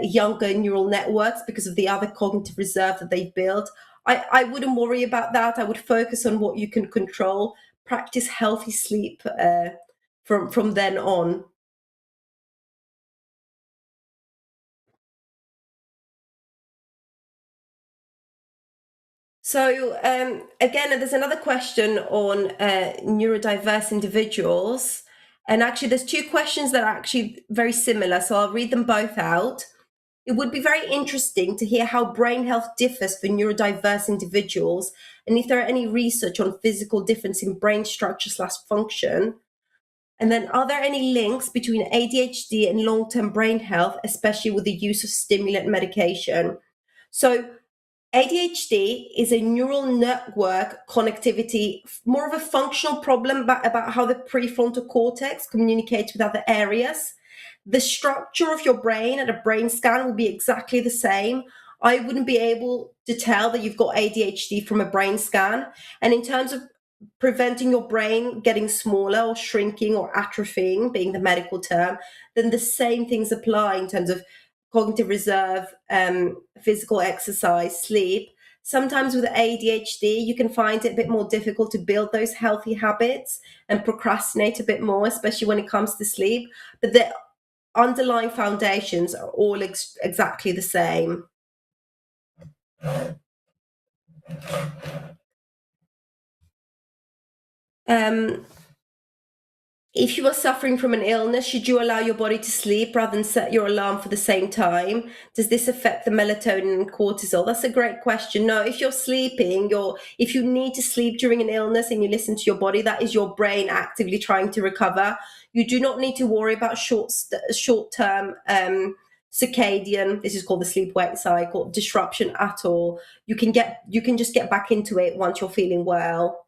younger neural networks because of the other cognitive reserve that they've built. I wouldn't worry about that. I would focus on what you can control. Practice healthy sleep from then on. So again, there's another question on neurodiverse individuals. And actually, there's two questions that are actually very similar. So I'll read them both out. It would be very interesting to hear how brain health differs for neurodiverse individuals and if there are any research on physical difference in brain structure/function. And then, are there any links between ADHD and long term brain health, especially with the use of stimulant medication? So, ADHD is a neural network connectivity, more of a functional problem about how the prefrontal cortex communicates with other areas. The structure of your brain at a brain scan will be exactly the same. I wouldn't be able to tell that you've got ADHD from a brain scan. And in terms of preventing your brain getting smaller or shrinking or atrophying, being the medical term, then the same things apply in terms of cognitive reserve, physical exercise, sleep. Sometimes with ADHD, you can find it a bit more difficult to build those healthy habits and procrastinate a bit more, especially when it comes to sleep. But the underlying foundations are all exactly the same. Um, if you are suffering from an illness, should you allow your body to sleep rather than set your alarm for the same time? Does this affect the melatonin and cortisol? That's a great question. No, if you're sleeping, if you need to sleep during an illness and you listen to your body, that is your brain actively trying to recover. You do not need to worry about short-term circadian, this is called the sleep-wake cycle, disruption at all. You can just get back into it once you're feeling well.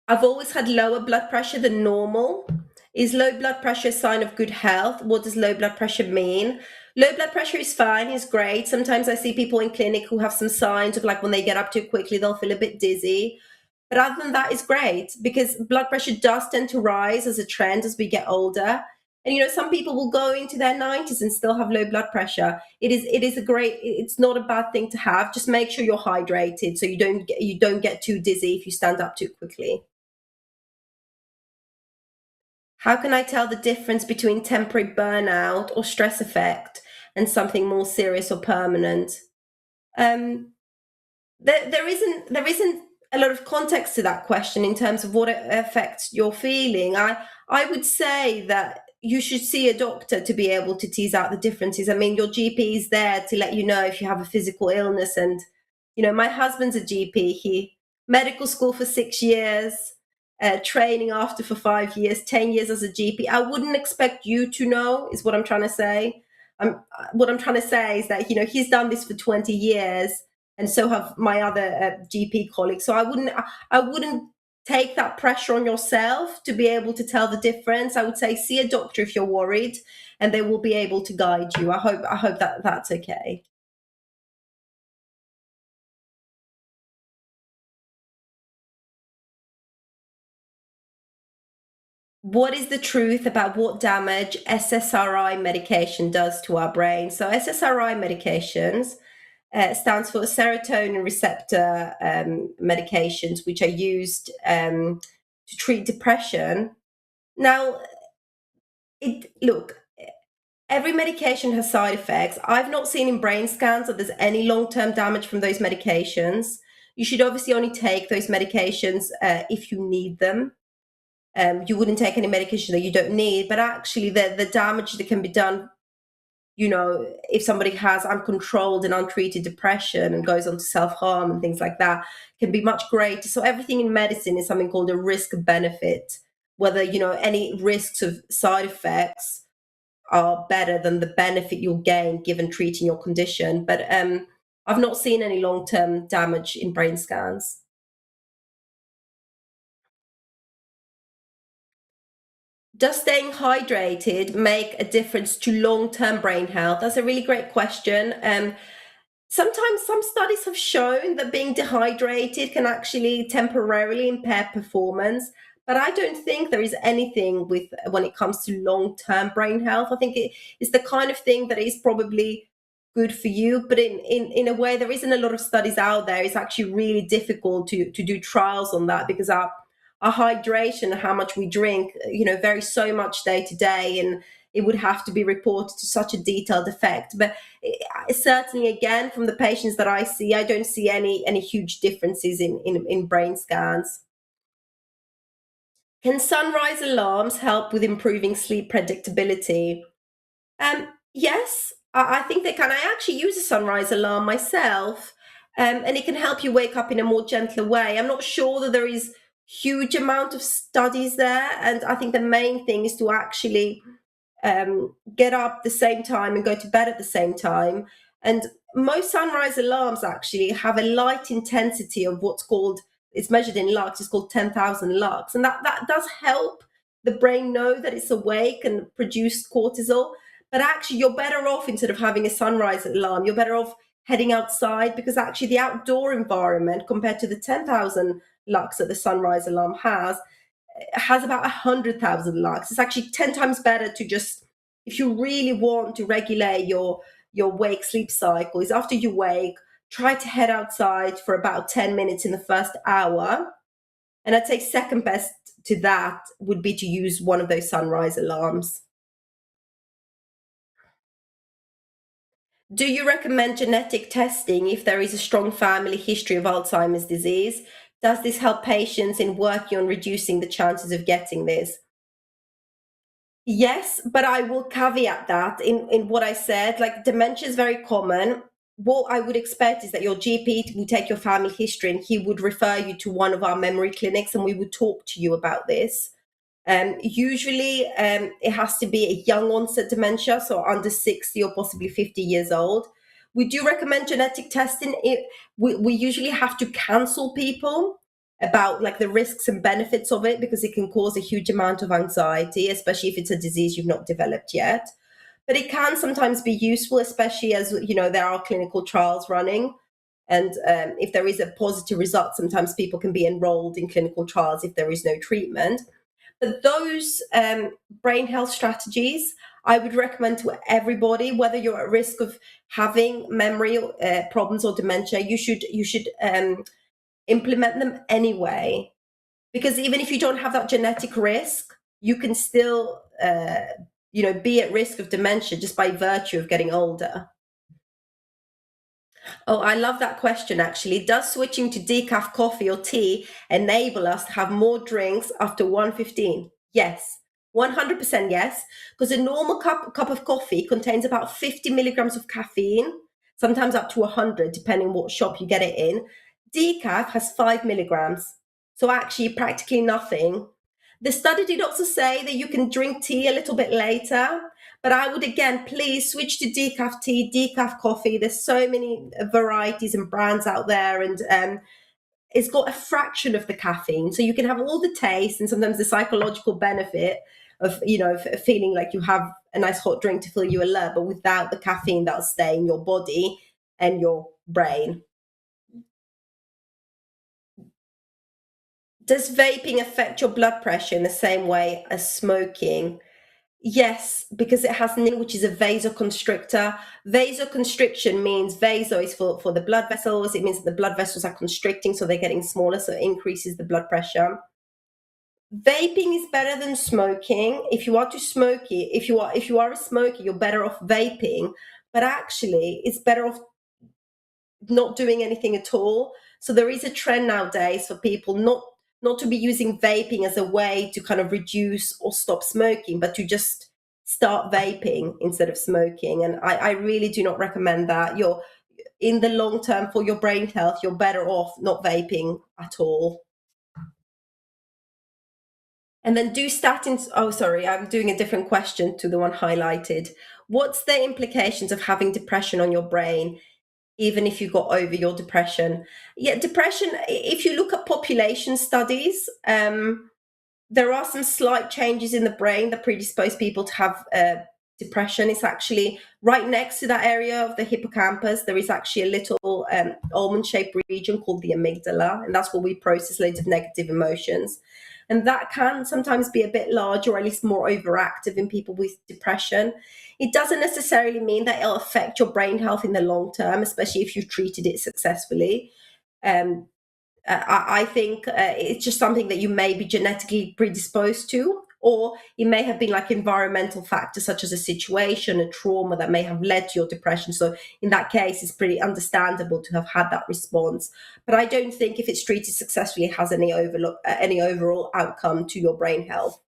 I've always had lower blood pressure than normal. Is low blood pressure a sign of good health? What does low blood pressure mean? Low blood pressure is fine, is great. Sometimes I see people in clinic who have some signs of, like, when they get up too quickly, they'll feel a bit dizzy. But other than that, it's great because blood pressure does tend to rise as a trend as we get older. And some people will go into their 90s and still have low blood pressure. It's not a bad thing to have. Just make sure you're hydrated so you don't get too dizzy if you stand up too quickly. How can I tell the difference between temporary burnout or stress effect and something more serious or permanent? Um, there isn't a lot of context to that question in terms of what it affects your feeling. I would say that you should see a doctor to be able to tease out the differences. I mean, your GP is there to let you know if you have a physical illness. And my husband's a GP. He medical school for 6 years, training after for 5 years, 10 years as a GP. I wouldn't expect you to know. Is what I'm trying to say. What I'm trying to say is that he's done this for 20 years and so have my other GP colleagues. So I wouldn't take that pressure on yourself to be able to tell the difference. I would say see a doctor if you're worried, and they will be able to guide you. I hope that that's okay. What is the truth about what damage SSRI medication does to our brain? So SSRI medications stands for serotonin receptor medications, which are used to treat depression. Now, look, every medication has side effects. I've not seen in brain scans that there's any long-term damage from those medications. You should obviously only take those medications if you need them. You wouldn't take any medication that you don't need, but actually the damage that can be done, if somebody has uncontrolled and untreated depression and goes on to self-harm and things like that, can be much greater. So everything in medicine is something called a risk benefit, whether, any risks of side effects are better than the benefit you'll gain given treating your condition. But I've not seen any long-term damage in brain scans. Does staying hydrated make a difference to long-term brain health? That's a really great question. Sometimes some studies have shown that being dehydrated can actually temporarily impair performance, but I don't think there is anything with when it comes to long-term brain health. I think it's the kind of thing that is probably good for you, but in a way there isn't a lot of studies out there. It's actually really difficult to do trials on that because our hydration, how much we drink, varies so much day to day, and it would have to be reported to such a detailed effect. But certainly, again, from the patients that I see, I don't see any huge differences in brain scans. Can sunrise alarms help with improving sleep predictability? Yes, I think they can. I actually use a sunrise alarm myself, and it can help you wake up in a more gentler way. I'm not sure that there is huge amount of studies there, and I think the main thing is to actually get up the same time and go to bed at the same time. And most sunrise alarms actually have a light intensity of what's called, it's measured in lux, it's called 10,000 lux. And that does help the brain know that it's awake and produce cortisol. But actually, you're better off, instead of having a sunrise alarm, you're better off heading outside, because actually the outdoor environment, compared to the 10,000 lux that the sunrise alarm has about 100,000 lux. It's actually 10 times better to just, if you really want to regulate your wake sleep cycle, is after you wake, try to head outside for about 10 minutes in the first hour. And I'd say second best to that would be to use one of those sunrise alarms. Do you recommend genetic testing if there is a strong family history of Alzheimer's disease? Does this help patients in working on reducing the chances of getting this? Yes, but I will caveat that in what I said. Like, dementia is very common. What I would expect is that your GP would take your family history and he would refer you to one of our memory clinics, and we would talk to you about this. Usually, it has to be a young onset dementia, so under 60 or possibly 50 years old. We do recommend genetic testing. We usually have to counsel people about like the risks and benefits of it, because it can cause a huge amount of anxiety, especially if it's a disease you've not developed yet. But it can sometimes be useful, especially as there are clinical trials running. And if there is a positive result, sometimes people can be enrolled in clinical trials if there is no treatment. But those brain health strategies, I would recommend to everybody, whether you're at risk of having memory problems or dementia. You should implement them anyway, because even if you don't have that genetic risk, you can still be at risk of dementia just by virtue of getting older. Oh, I love that question actually. Does switching to decaf coffee or tea enable us to have more drinks after 1:15? Yes. 100% yes, because a normal cup of coffee contains about 50 milligrams of caffeine, sometimes up to 100, depending what shop you get it in. Decaf has 5 milligrams, so actually practically nothing. The study did also say that you can drink tea a little bit later, but I would again, please switch to decaf tea, decaf coffee. There's so many varieties and brands out there, and it's got a fraction of the caffeine, so you can have all the taste and sometimes the psychological benefit of feeling like you have a nice hot drink to feel you alert, but without the caffeine that'll stay in your body and your brain. Does vaping affect your blood pressure in the same way as smoking? Yes, because it has nicotine, which is a vasoconstrictor. Vasoconstriction means vaso is for the blood vessels. It means that the blood vessels are constricting, so they're getting smaller, so it increases the blood pressure. Vaping is better than smoking. If you are to smoke it, if you are a smoker, you're better off vaping. But actually, it's better off not doing anything at all. So there is a trend nowadays for people not to be using vaping as a way to kind of reduce or stop smoking, but to just start vaping instead of smoking. And I really do not recommend that. You're in the long term, for your brain health, you're better off not vaping at all. And then, do statins, oh, sorry, I'm doing a different question to the one highlighted. What's the implications of having depression on your brain, even if you got over your depression? Yeah, depression, if you look at population studies, there are some slight changes in the brain that predispose people to have depression. It's actually right next to that area of the hippocampus. There is actually a little almond-shaped region called the amygdala, and that's where we process loads of negative emotions. And that can sometimes be a bit larger, or at least more overactive in people with depression. It doesn't necessarily mean that it'll affect your brain health in the long term, especially if you've treated it successfully. Um, I think it's just something that you may be genetically predisposed to, or it may have been like environmental factors such as a situation, a trauma that may have led to your depression. So in that case, it's pretty understandable to have had that response. But I don't think if it's treated successfully, it has any overall outcome to your brain health.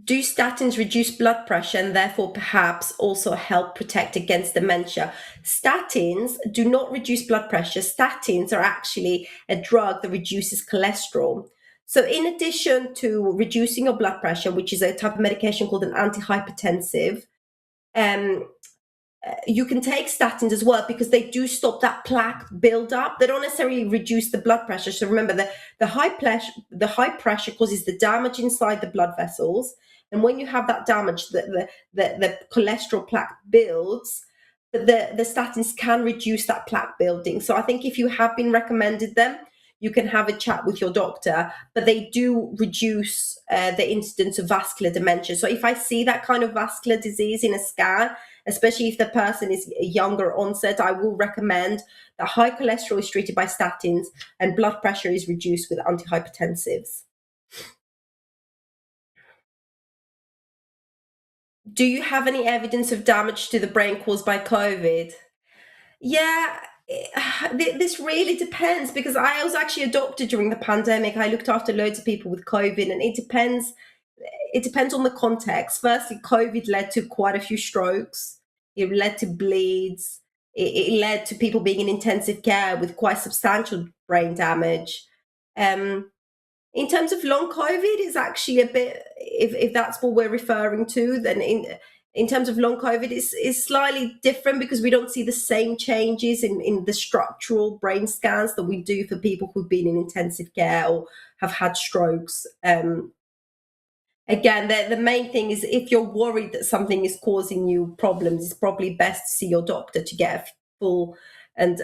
Do statins reduce blood pressure and therefore perhaps also help protect against dementia? Statins do not reduce blood pressure. Statins are actually a drug that reduces cholesterol. So, in addition to reducing your blood pressure, which is a type of medication called an antihypertensive, um, you can take statins as well because they do stop that plaque buildup. They don't necessarily reduce the blood pressure. So remember that the high pressure causes the damage inside the blood vessels, and when you have that damage, the cholesterol plaque builds. But the statins can reduce that plaque building. So I think if you have been recommended them, you can have a chat with your doctor, but they do reduce the incidence of vascular dementia. So if I see that kind of vascular disease in a scan, especially if the person is a younger onset, I will recommend that high cholesterol is treated by statins and blood pressure is reduced with antihypertensives. Do you have any evidence of damage to the brain caused by COVID? Yeah, this really depends because I was actually a doctor during the pandemic. I looked after loads of people with COVID, and it depends. It depends on the context. Firstly, COVID led to quite a few strokes. It led to bleeds. It led to people being in intensive care with quite substantial brain damage. Um, in terms of long COVID, is actually a bit, if that's what we're referring to, then in terms of long COVID, is slightly different because we don't see the same changes in the structural brain scans that we do for people who've been in intensive care or have had strokes. Again, the main thing is if you're worried that something is causing you problems, it's probably best to see your doctor to get a full and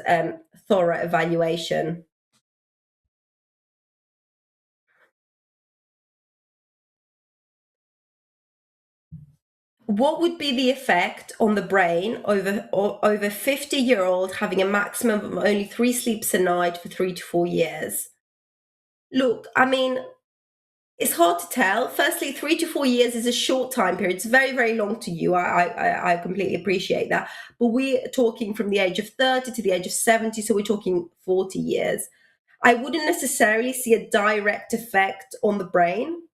thorough evaluation. What would be the effect on the brain over 50-year-old having a maximum of only 3 sleeps a night for 3 to 4 years? Look, I mean, it's hard to tell. Firstly, 3 to 4 years is a short time period. It's very, very long to you. I completely appreciate that. But we're talking from the age of 30 to the age of 70, so we're talking 40 years. I wouldn't necessarily see a direct effect on the brain,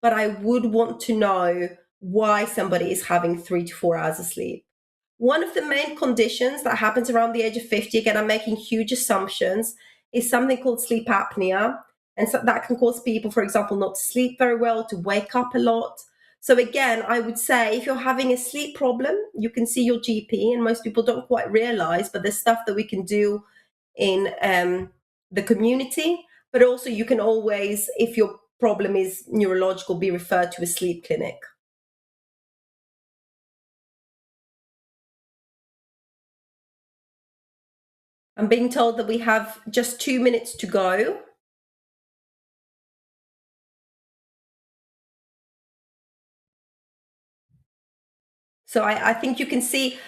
but I would want to know why somebody is having 3 to 4 hours of sleep. One of the main conditions that happens around the age of 50, again, I'm making huge assumptions, is something called sleep apnea. And so that can cause people, for example, not to sleep very well, to wake up a lot. So, again, I would say if you're having a sleep problem, you can see your GP, and most people don't quite realize, but there's stuff that we can do in the community. But also, you can always, if your problem is neurological, be referred to a sleep clinic. I'm being told that we have just 2 minutes to go. So I think you can see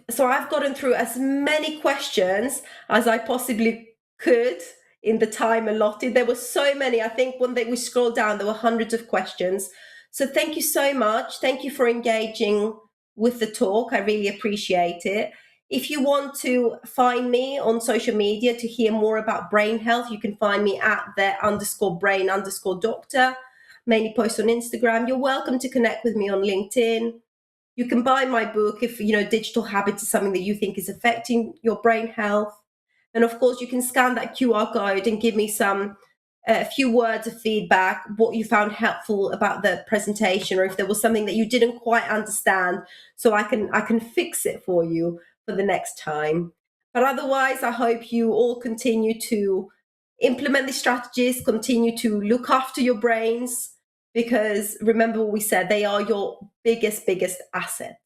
so I've gotten through as many questions as I possibly could in the time allotted. There were so many. I think we scrolled down, there were hundreds of questions. So thank you so much. Thank you for engaging with the talk. I really appreciate it. If you want to find me on social media to hear more about brain health, you can find me at @the_brain_doctor. Mainly post on Instagram. You're welcome to connect with me on LinkedIn. You can buy my book if digital habits is something that you think is affecting your brain health. And of course, you can scan that QR code and give me a few words of feedback, what you found helpful about the presentation, or if there was something that you didn't quite understand, so I can fix it for you for the next time. But otherwise, I hope you all continue to implement these strategies, continue to look after your brains, because remember what we said, they are your biggest asset.